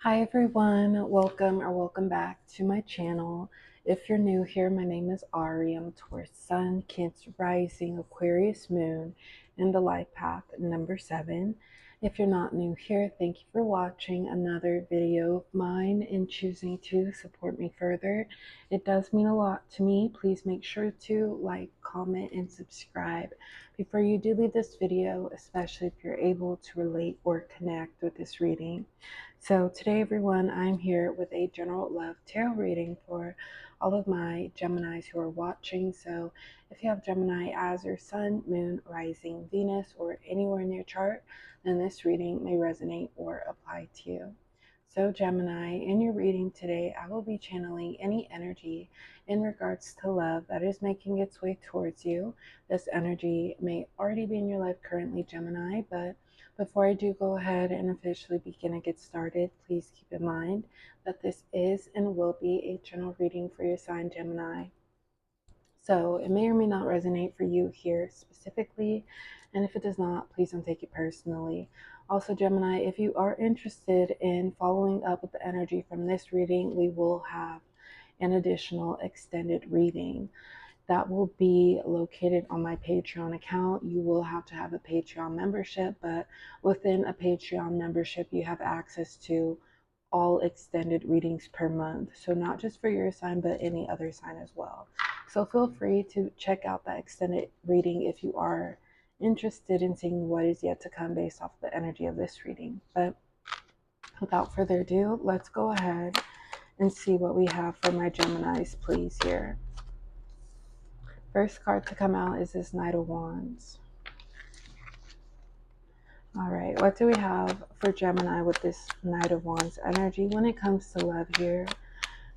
Hi everyone, welcome back to my channel. If you're new here, my name is Ari. I'm Taurus Sun, Cancer Rising, Aquarius Moon, and the life path number 7. If you're not new here, thank you for watching another video of mine and choosing to support me further. It does mean a lot to me. Please make sure to like, comment, and subscribe before you do leave this video, especially if you're able to relate or connect with this reading. So today, everyone, I'm here with a general love tarot reading for all of my Geminis who are watching. So if you have Gemini as your sun, moon, rising, Venus, or anywhere in your chart, then this reading may resonate or apply to you. So Gemini, in your reading today, I will be channeling any energy in regards to love that is making its way towards you. This energy may already be in your life currently, Gemini, but before I do go ahead and officially begin and get started, please keep in mind that this is and will be a general reading for your sign, Gemini. So it may or may not resonate for you here specifically, and if it does not, please don't take it personally. Also, Gemini, if you are interested in following up with the energy from this reading, we will have an additional extended reading that will be located on my Patreon account. You will have to have a Patreon membership, but within a Patreon membership, you have access to all extended readings per month. So not just for your sign, but any other sign as well. So feel free to check out that extended reading if you are interested in seeing what is yet to come based off the energy of this reading. But without further ado, let's go ahead and see what we have for my Geminis, please, here. First card to come out is this Knight of Wands. All right, what do we have for Gemini with this Knight of Wands energy when it comes to love here?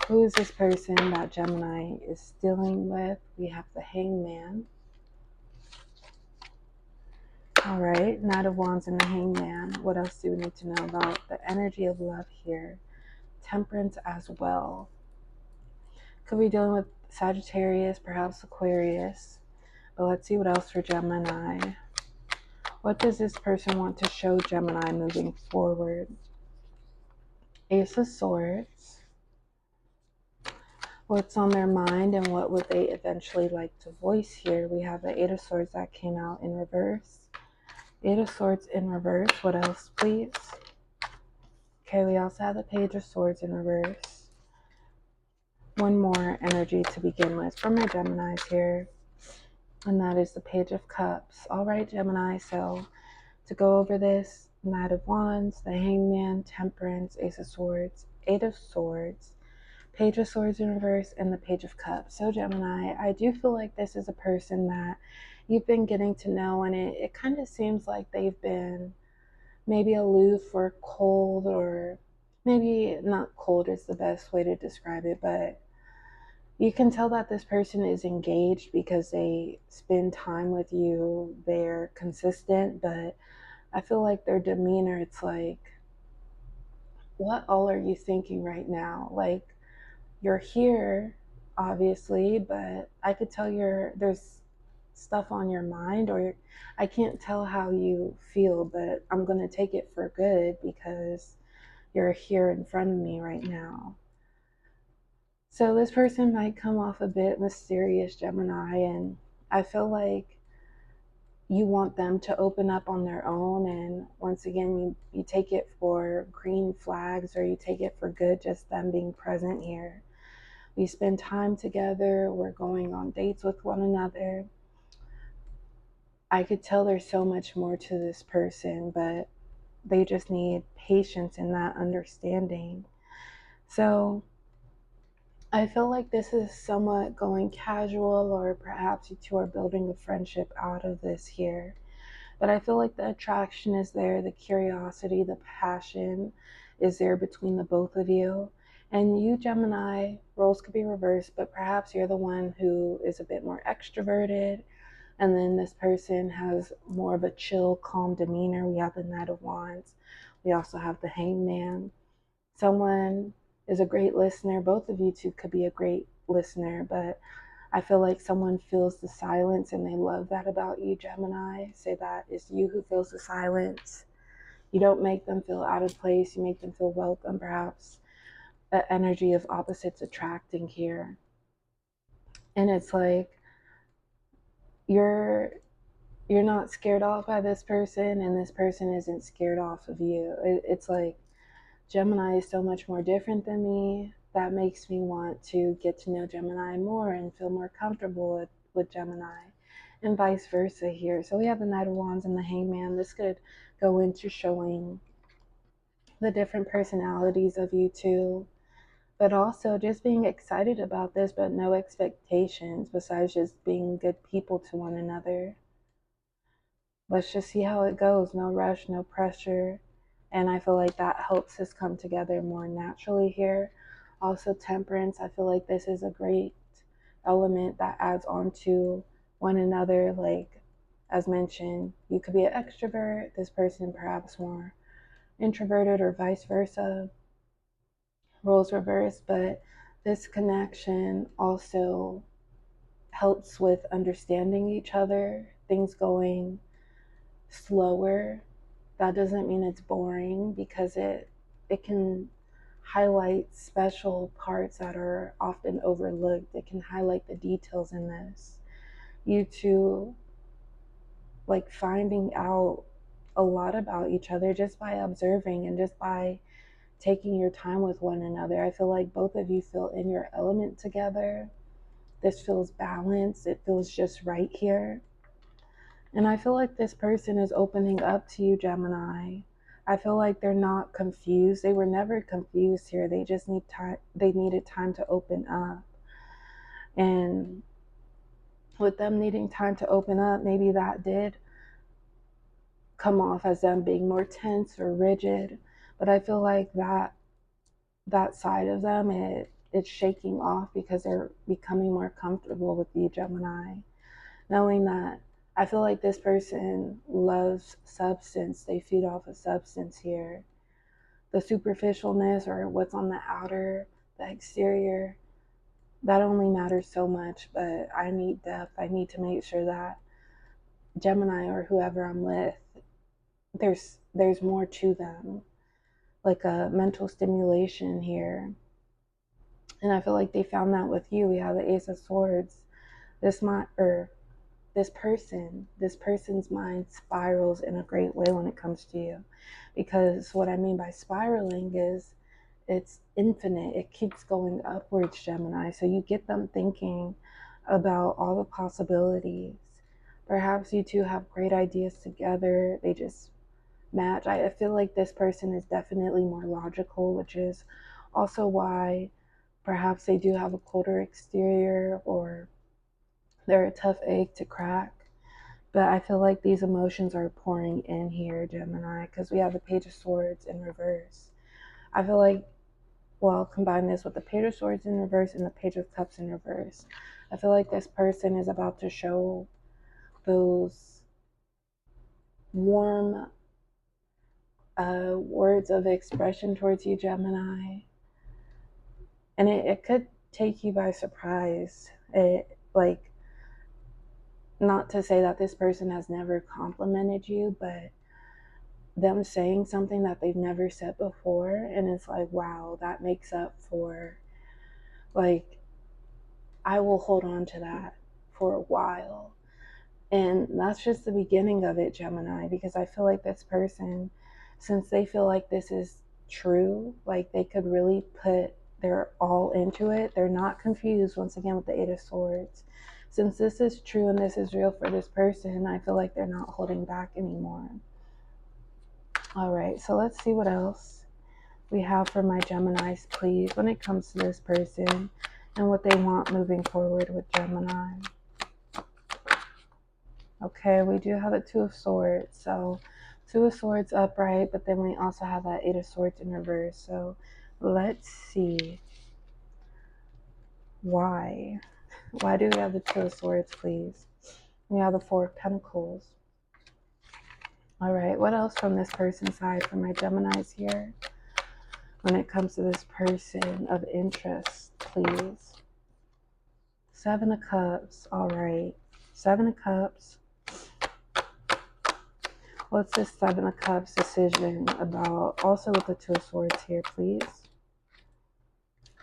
Who is this person that Gemini is dealing with? We have the Hangman. All right, Knight of Wands and the Hangman. What else do we need to know about the energy of love here? Temperance as well. Could be dealing with Sagittarius, perhaps Aquarius. But let's see what else for Gemini. What does this person want to show Gemini moving forward? Ace of Swords. What's on their mind and what would they eventually like to voice here? We have the Eight of Swords that came out in reverse. Eight of Swords in reverse. What else, please? Okay, we also have the Page of Swords in reverse. One more energy to begin with from my Geminis here, and that is the Page of Cups. All right, Gemini, so to go over this, Knight of Wands, the Hangman, Temperance, Ace of Swords, Eight of Swords, Page of Swords in reverse, and the Page of Cups. So Gemini, I do feel like this is a person that you've been getting to know, and it kind of seems like they've been maybe aloof or cold, or maybe not cold is the best way to describe it, but you can tell that this person is engaged because they spend time with you. They're consistent, but I feel like their demeanor, it's like, what all are you thinking right now? Like, you're here, obviously, but I could tell there's stuff on your mind, or I can't tell how you feel, but I'm going to take it for good because you're here in front of me right now. So this person might come off a bit mysterious, Gemini, and I feel like you want them to open up on their own, and once again you take it for green flags, or you take it for good, just them being present here. We spend time together, we're going on dates with one another. I could tell there's so much more to this person, but they just need patience in that understanding. So I feel like this is somewhat going casual, or perhaps you two are building a friendship out of this here. But I feel like the attraction is there, the curiosity, the passion is there between the both of you. And you, Gemini, roles could be reversed, but perhaps you're the one who is a bit more extroverted, and then this person has more of a chill, calm demeanor. We have the Knight of Wands. We also have the Hangman. Someone is a great listener. Both of you two could be a great listener, but I feel like someone feels the silence and they love that about you, Gemini. Say that it's you who feels the silence. You don't make them feel out of place. You make them feel welcome, perhaps. The energy of opposites attracting here. And it's like you're not scared off by this person, and this person isn't scared off of you. It's like Gemini is so much more different than me. That makes me want to get to know Gemini more and feel more comfortable with Gemini, and vice versa here. So we have the Knight of Wands and the Hangman. This could go into showing the different personalities of you two, but also just being excited about this, but no expectations besides just being good people to one another. Let's just see how it goes. No rush, no pressure. And I feel like that helps us come together more naturally here. Also, temperance. I feel like this is a great element that adds on to one another. Like, as mentioned, you could be an extrovert, this person perhaps more introverted, or vice versa. Roles reversed, but this connection also helps with understanding each other, things going slower. That doesn't mean it's boring, because it can highlight special parts that are often overlooked. It can highlight the details in this. You two like finding out a lot about each other just by observing and just by taking your time with one another. I feel like both of you feel in your element together. This feels balanced. It feels just right here. And I feel like this person is opening up to you, Gemini. I feel like they're not confused. They were never confused here. They just need time. They needed time to open up. And with them needing time to open up, maybe that did come off as them being more tense or rigid. But I feel like that side of them, it's shaking off because they're becoming more comfortable with you, Gemini. Knowing that I feel like this person loves substance. They feed off of substance here. The superficialness or what's on the outer, the exterior, that only matters so much, but I need depth. I need to make sure that Gemini or whoever I'm with, there's more to them, like a mental stimulation here. And I feel like they found that with you. We have the Ace of Swords. This person's mind spirals in a great way when it comes to you. Because what I mean by spiraling is it's infinite. It keeps going upwards, Gemini. So you get them thinking about all the possibilities. Perhaps you two have great ideas together. They just match. I feel like this person is definitely more logical, which is also why perhaps they do have a colder exterior, or they're a tough egg to crack. But I feel like these emotions are pouring in here, Gemini, because we have the Page of Swords in reverse. I feel like, well, combine this with the Page of Swords in reverse and the Page of Cups in reverse. I feel like this person is about to show those warm words of expression towards you, Gemini. And it could take you by surprise. Like, not to say that this person has never complimented you, but them saying something that they've never said before, and it's like, wow, that makes up for, like, I will hold on to that for a while. And that's just the beginning of it, Gemini, because I feel like this person, since they feel like this is true, like they could really put their all into it, they're not confused, once again, with the Eight of Swords. Since this is true and this is real for this person, I feel like they're not holding back anymore. All right, so let's see what else we have for my Geminis, please, when it comes to this person and what they want moving forward with Gemini. Okay, we do have the Two of Swords. So Two of Swords upright, but then we also have that Eight of Swords in reverse. So let's see. Why do we have the Two of Swords, please? We have the Four of Pentacles. All right, what else from this person's side for my Geminis here when it comes to this person of interest, please? Seven of Cups. All right, Seven of Cups. What's this Seven of Cups decision about? Also with the Two of Swords here, please.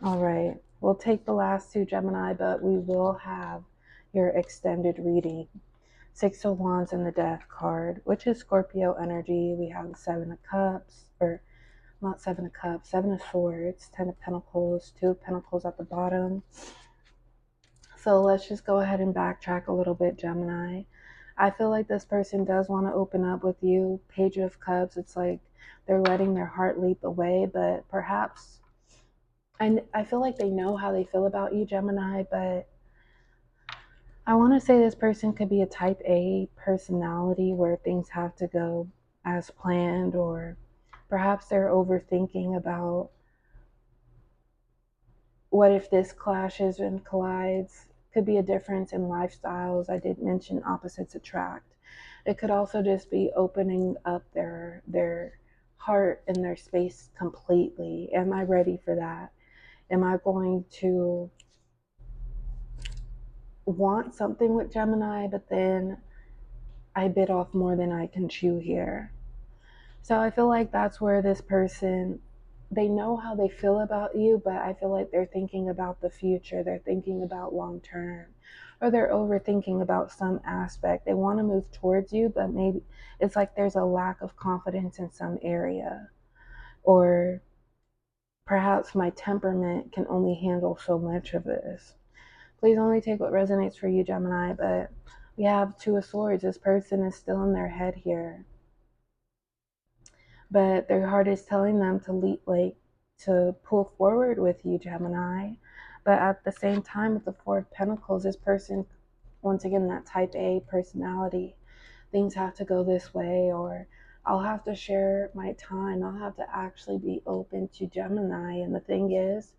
All right. We'll take the last two, Gemini, but we will have your extended reading. Six of Wands and the Death card, which is Scorpio energy. We have the Seven of Cups, or not Seven of Cups, Seven of Swords, Ten of Pentacles, Two of Pentacles at the bottom. So let's just go ahead and backtrack a little bit, Gemini. I feel like this person does want to open up with you. Page of Cups, it's like they're letting their heart leap away, but perhaps, and I feel like they know how they feel about you, Gemini, but I want to say this person could be a type A personality where things have to go as planned, or perhaps they're overthinking about what if this clashes and collides. Could be a difference in lifestyles. I did mention opposites attract. It could also just be opening up their heart and their space completely. Am I ready for that? Am I going to want something with Gemini, but then I bit off more than I can chew here? So I feel like that's where this person, they know how they feel about you, but I feel like they're thinking about the future. They're thinking about long term, or they're overthinking about some aspect. They want to move towards you, but maybe it's like there's a lack of confidence in some area, or perhaps my temperament can only handle so much of this. Please only take what resonates for you, Gemini. But we have Two of Swords. This person is still in their head here, but their heart is telling them to to pull forward with you, Gemini. But at the same time, with the Four of Pentacles, this person, once again, that type A personality, things have to go this way, or I'll have to share my time. I'll have to actually be open to Gemini. And the thing is,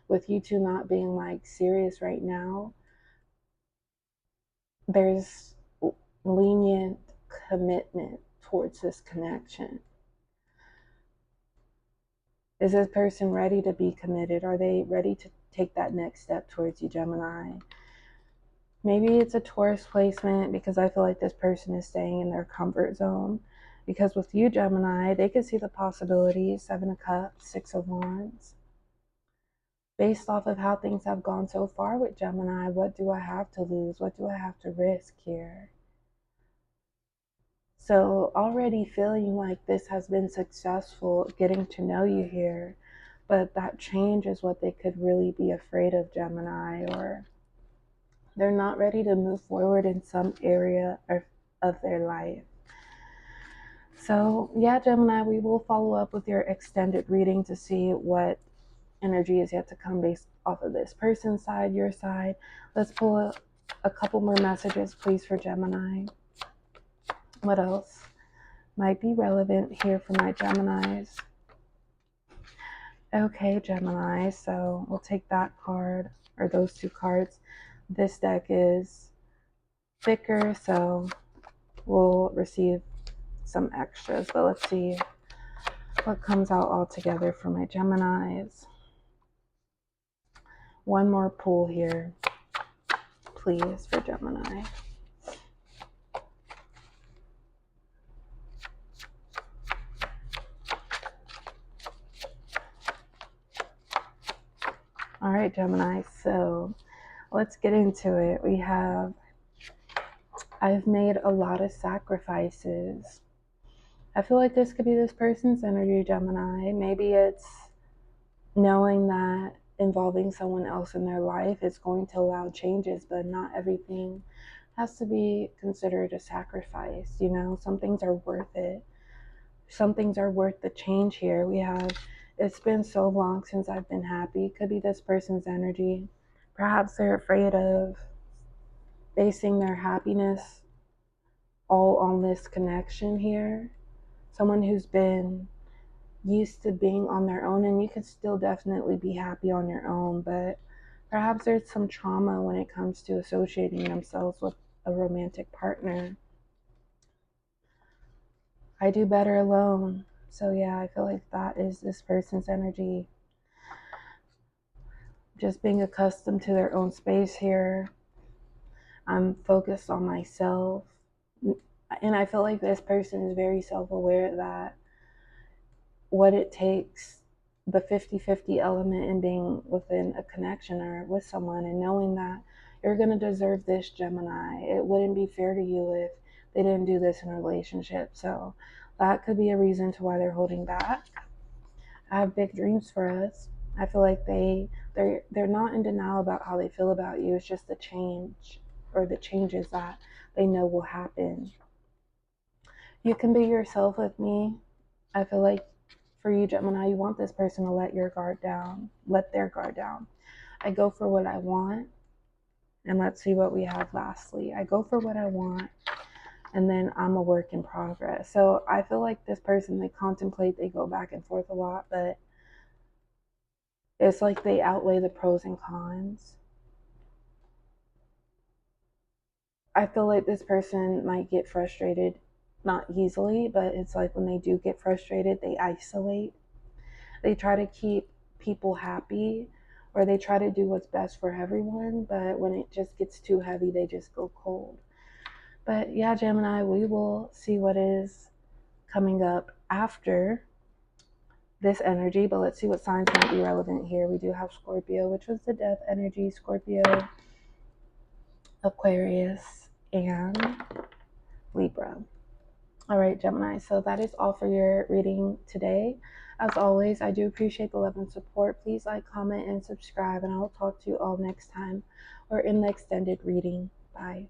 with you two not being like serious right now, there's lenient commitment towards this connection. Is this person ready to be committed? Are they ready to take that next step towards you, Gemini? Maybe it's a Taurus placement, because I feel like this person is staying in their comfort zone. Because with you, Gemini, they could see the possibilities. Seven of Cups, Six of Wands. Based off of how things have gone so far with Gemini, what do I have to lose? What do I have to risk here? So already feeling like this has been successful, getting to know you here, but that change is what they could really be afraid of, Gemini, or they're not ready to move forward in some area of their life. So yeah, Gemini, we will follow up with your extended reading to see what energy is yet to come based off of this person's side, your side. Let's pull a couple more messages, please, for Gemini. What else might be relevant here for my Geminis? Okay, Gemini, so we'll take that card, or those two cards. This deck is thicker, so we'll receive some extras, but let's see what comes out all together for my Geminis. One more pull here, please, for Gemini. All right, Gemini, so let's get into it. We have, I've made a lot of sacrifices. I feel like this could be this person's energy, Gemini. Maybe it's knowing that involving someone else in their life is going to allow changes, but not everything has to be considered a sacrifice. You know, some things are worth it. Some things are worth the change here. We have, it's been so long since I've been happy. Could be this person's energy. Perhaps they're afraid of basing their happiness all on this connection here. Someone who's been used to being on their own, and you could still definitely be happy on your own, but perhaps there's some trauma when it comes to associating themselves with a romantic partner. I do better alone. So yeah, I feel like that is this person's energy. Just being accustomed to their own space here. I'm focused on myself. And I feel like this person is very self-aware that what it takes, the 50-50 element in being within a connection or with someone, and knowing that you're going to deserve this, Gemini. It wouldn't be fair to you if they didn't do this in a relationship. So that could be a reason to why they're holding back. I have big dreams for us. I feel like they're not in denial about how they feel about you. It's just the change or the changes that they know will happen. You can be yourself with me. I feel like for you, Gemini, you want this person to let your guard down, let their guard down. I go for what I want, and let's see what we have lastly. I go for what I want, and then I'm a work in progress. So I feel like this person, they contemplate, they go back and forth a lot, but it's like they outweigh the pros and cons. I feel like this person might get frustrated, not easily, but it's like when they do get frustrated, they isolate. They try to keep people happy, or they try to do what's best for everyone, but when it just gets too heavy, they just go cold. But yeah, Gemini, we will see what is coming up after this energy, but let's see what signs might be relevant here. We do have Scorpio, which was the death energy, Scorpio, Aquarius, and Libra. All right, Gemini, so that is all for your reading today. As always, I do appreciate the love and support. Please like, comment, and subscribe, and I will talk to you all next time or in the extended reading. Bye.